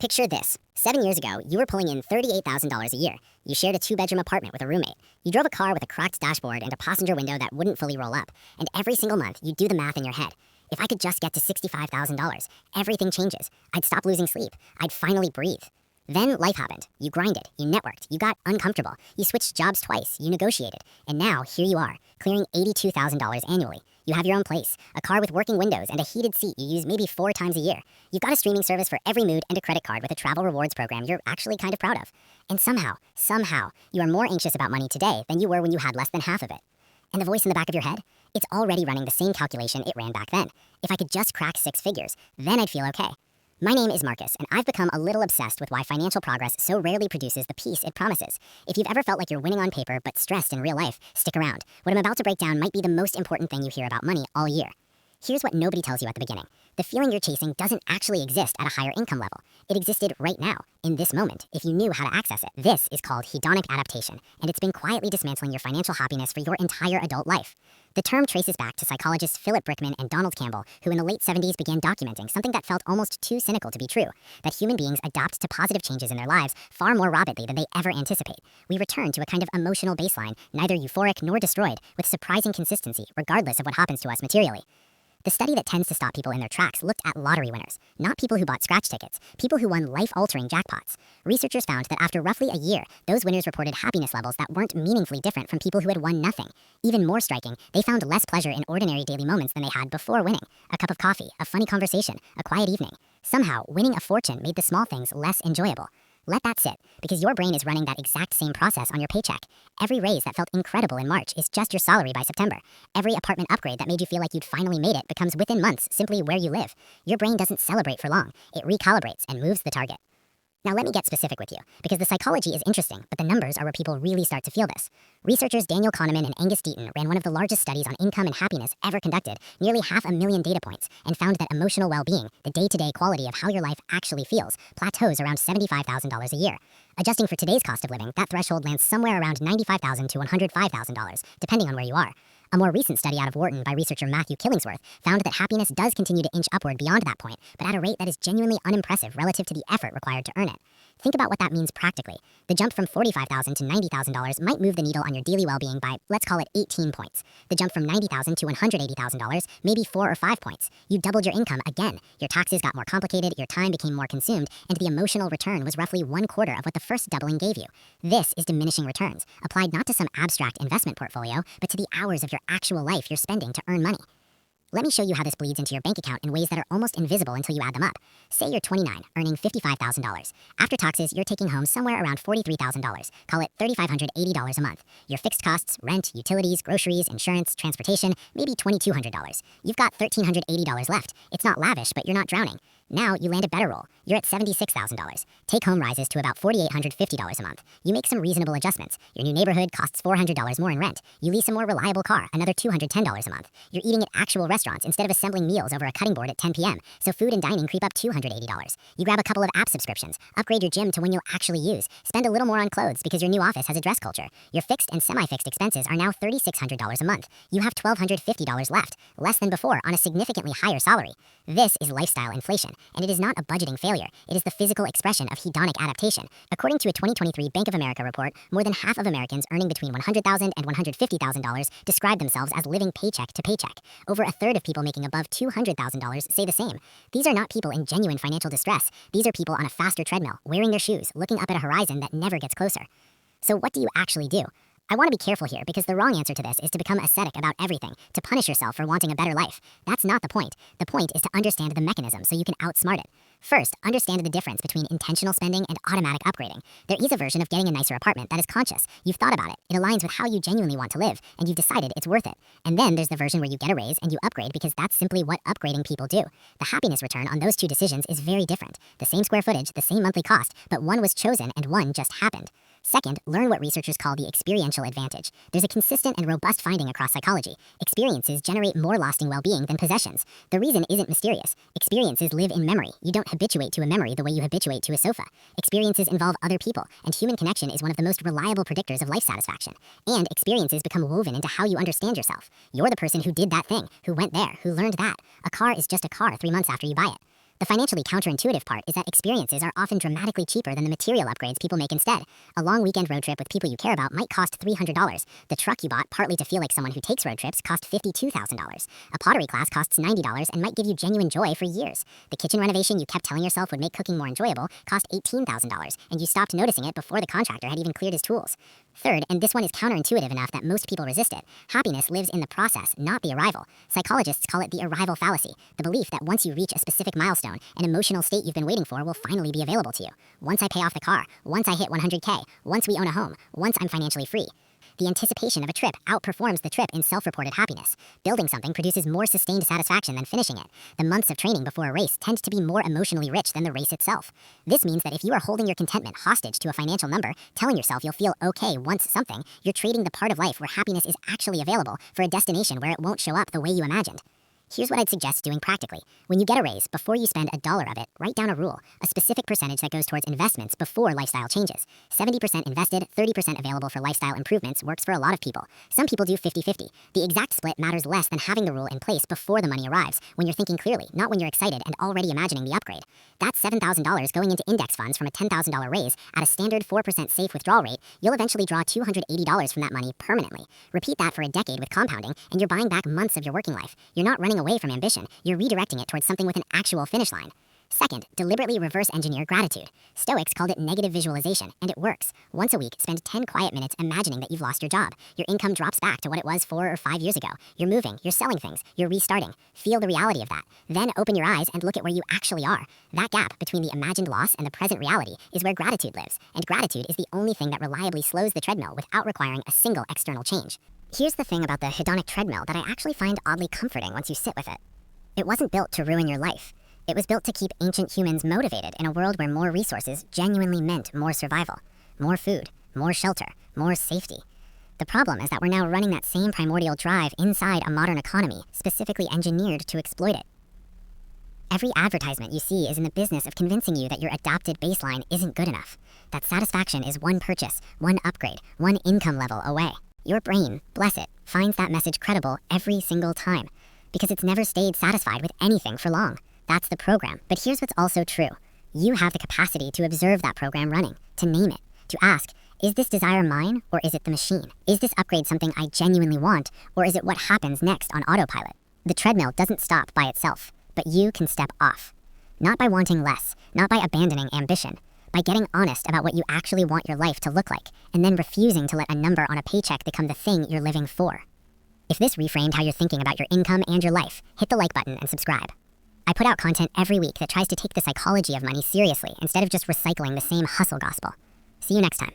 Picture this. 7 years ago, you were pulling in $38,000 a year. You shared a two-bedroom apartment with a roommate. You drove a car with a cracked dashboard and a passenger window that wouldn't fully roll up. And every single month, you'd do the math in your head. If I could just get to $65,000, everything changes. I'd stop losing sleep. I'd finally breathe. Then life happened. You grinded, you networked, you got uncomfortable, you switched jobs twice, you negotiated, and now here you are, clearing $82,000 annually. You have your own place, a car with working windows and a heated seat you use maybe 4 times a year. You've got a streaming service for every mood and a credit card with a travel rewards program you're actually kind of proud of. And somehow, you are more anxious about money today than you were when you had less than half of it. And the voice in the back of your head? It's already running the same calculation it ran back then. If I could just crack 6 figures, then I'd feel okay. My name is Marcus, and I've become a little obsessed with why financial progress so rarely produces the peace it promises. If you've ever felt like you're winning on paper but stressed in real life, stick around. What I'm about to break down might be the most important thing you hear about money all year. Here's what nobody tells you at the beginning. The feeling you're chasing doesn't actually exist at a higher income level. It existed right now, in this moment, if you knew how to access it. This is called hedonic adaptation, and it's been quietly dismantling your financial happiness for your entire adult life. The term traces back to psychologists Philip Brickman and Donald Campbell, who in the late 70s began documenting something that felt almost too cynical to be true, that human beings adapt to positive changes in their lives far more rapidly than they ever anticipate. We return to a kind of emotional baseline, neither euphoric nor destroyed, with surprising consistency, regardless of what happens to us materially. The study that tends to stop people in their tracks looked at lottery winners, not people who bought scratch tickets, people who won life-altering jackpots. Researchers found that after roughly a year, those winners reported happiness levels that weren't meaningfully different from people who had won nothing. Even more striking, they found less pleasure in ordinary daily moments than they had before winning. A cup of coffee, a funny conversation, a quiet evening. Somehow, winning a fortune made the small things less enjoyable. Let that sit, because your brain is running that exact same process on your paycheck. Every raise that felt incredible in March is just your salary by September. Every apartment upgrade that made you feel like you'd finally made it becomes within months simply where you live. Your brain doesn't celebrate for long. It recalibrates and moves the target. Now let me get specific with you, because the psychology is interesting, but the numbers are where people really start to feel this. Researchers Daniel Kahneman and Angus Deaton ran one of the largest studies on income and happiness ever conducted, nearly 500,000 data points, and found that emotional well-being, the day-to-day quality of how your life actually feels, plateaus around $75,000 a year. Adjusting for today's cost of living, that threshold lands somewhere around $95,000 to $105,000, depending on where you are. A more recent study out of Wharton by researcher Matthew Killingsworth found that happiness does continue to inch upward beyond that point, but at a rate that is genuinely unimpressive relative to the effort required to earn it. Think about what that means practically. The jump from $45,000 to $90,000 might move the needle on your daily well-being by, let's call it 18 points. The jump from $90,000 to $180,000, maybe 4 or 5 points. You doubled your income again. Your taxes got more complicated, your time became more consumed, and the emotional return was roughly 1/4 of what the first doubling gave you. This is diminishing returns, applied not to some abstract investment portfolio, but to the hours of your actual life you're spending to earn money. Let me show you how this bleeds into your bank account in ways that are almost invisible until you add them up. Say you're 29, earning $55,000. After taxes, you're taking home somewhere around $43,000. Call it $3,580 a month. Your fixed costs, rent, utilities, groceries, insurance, transportation, maybe $2,200. You've got $1,380 left. It's not lavish, but you're not drowning. Now you land a better roll. You're at $76,000. Take home rises to about $4,850 a month. You make some reasonable adjustments. Your new neighborhood costs $400 more in rent. You lease a more reliable car, another $210 a month. You're eating at actual restaurants instead of assembling meals over a cutting board at 10 p.m., so food and dining creep up $280. You grab a couple of app subscriptions, upgrade your gym to one you'll actually use, spend a little more on clothes because your new office has a dress culture. Your fixed and semi-fixed expenses are now $3,600 a month. You have $1,250 left, less than before on a significantly higher salary. This is lifestyle inflation, and it is not a budgeting failure. It is the physical expression of hedonic adaptation. According to a 2023 Bank of America report, more than half of Americans earning between $100,000 and $150,000 describe themselves as living paycheck to paycheck. Over a third of people making above $200,000 say the same. These are not people in genuine financial distress. These are people on a faster treadmill, wearing their shoes, looking up at a horizon that never gets closer. So what do you actually do? I want to be careful here because the wrong answer to this is to become ascetic about everything, to punish yourself for wanting a better life. That's not the point. The point is to understand the mechanism so you can outsmart it. First, understand the difference between intentional spending and automatic upgrading. There is a version of getting a nicer apartment that is conscious. You've thought about it. It aligns with how you genuinely want to live, and you've decided it's worth it. And then there's the version where you get a raise and you upgrade because that's simply what upgrading people do. The happiness return on those two decisions is very different. The same square footage, the same monthly cost, but one was chosen and one just happened. Second, learn what researchers call the experiential advantage. There's a consistent and robust finding across psychology. Experiences generate more lasting well-being than possessions. The reason isn't mysterious. Experiences live in memory. You don't habituate to a memory the way you habituate to a sofa. Experiences involve other people, and human connection is one of the most reliable predictors of life satisfaction. And experiences become woven into how you understand yourself. You're the person who did that thing, who went there, who learned that. A car is just a car 3 months after you buy it. The financially counterintuitive part is that experiences are often dramatically cheaper than the material upgrades people make instead. A long weekend road trip with people you care about might cost $300. The truck you bought partly to feel like someone who takes road trips cost $52,000. A pottery class costs $90 and might give you genuine joy for years. The kitchen renovation you kept telling yourself would make cooking more enjoyable cost $18,000, and you stopped noticing it before the contractor had even cleared his tools. Third, and this one is counterintuitive enough that most people resist it, happiness lives in the process, not the arrival. Psychologists call it the arrival fallacy, the belief that once you reach a specific milestone, an emotional state you've been waiting for will finally be available to you. Once I pay off the car, once I hit 100K, once we own a home, once I'm financially free. The anticipation of a trip outperforms the trip in self-reported happiness. Building something produces more sustained satisfaction than finishing it. The months of training before a race tend to be more emotionally rich than the race itself. This means that if you are holding your contentment hostage to a financial number, telling yourself you'll feel okay once something, you're trading the part of life where happiness is actually available for a destination where it won't show up the way you imagined. Here's what I'd suggest doing practically. When you get a raise, before you spend $1 of it, write down a rule, a specific percentage that goes towards investments before lifestyle changes. 70% invested, 30% available for lifestyle improvements works for a lot of people. Some people do 50-50. The exact split matters less than having the rule in place before the money arrives, when you're thinking clearly, not when you're excited and already imagining the upgrade. That's $7,000 going into index funds from a $10,000 raise at a standard 4% safe withdrawal rate. You'll eventually draw $280 from that money permanently. Repeat that for a decade with compounding, and you're buying back months of your working life. You're not running away from ambition, you're redirecting it towards something with an actual finish line. Second, deliberately reverse engineer gratitude. Stoics called it negative visualization, and it works. Once a week, spend 10 quiet minutes imagining that you've lost your job. Your income drops back to what it was 4 or 5 years ago. You're moving, you're selling things, you're restarting. Feel the reality of that. Then open your eyes and look at where you actually are. That gap between the imagined loss and the present reality is where gratitude lives, and gratitude is the only thing that reliably slows the treadmill without requiring a single external change. Here's the thing about the hedonic treadmill that I actually find oddly comforting once you sit with it. It wasn't built to ruin your life. It was built to keep ancient humans motivated in a world where more resources genuinely meant more survival, more food, more shelter, more safety. The problem is that we're now running that same primordial drive inside a modern economy, specifically engineered to exploit it. Every advertisement you see is in the business of convincing you that your adopted baseline isn't good enough, that satisfaction is one purchase, one upgrade, one income level away. Your brain, bless it, finds that message credible every single time, because it's never stayed satisfied with anything for long. That's the program. But here's what's also true. You have the capacity to observe that program running, to name it, to ask, is this desire mine or is it the machine? Is this upgrade something I genuinely want, or is it what happens next on autopilot? The treadmill doesn't stop by itself, but you can step off. Not by wanting less, not by abandoning ambition, by getting honest about what you actually want your life to look like, and then refusing to let a number on a paycheck become the thing you're living for. If this reframed how you're thinking about your income and your life, hit the like button and subscribe. I put out content every week that tries to take the psychology of money seriously instead of just recycling the same hustle gospel. See you next time.